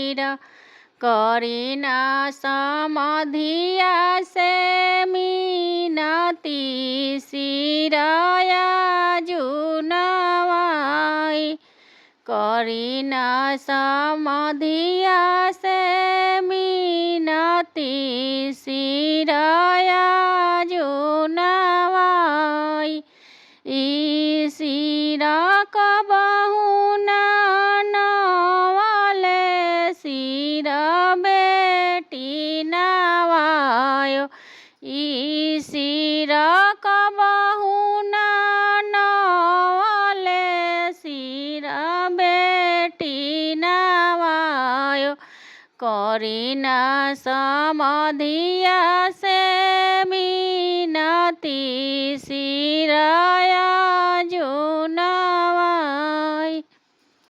सिर करीना समाधिया से मीनती सिराया जुनवाई करीना समाधिया से मीनती सिराया जुनवाई सिरा कबहू नवाले सिरा बेटी नवायो सिरा कबहू नवाले सिरा बेटी नवायो करीना समाधिया से मीनती सिराया जुना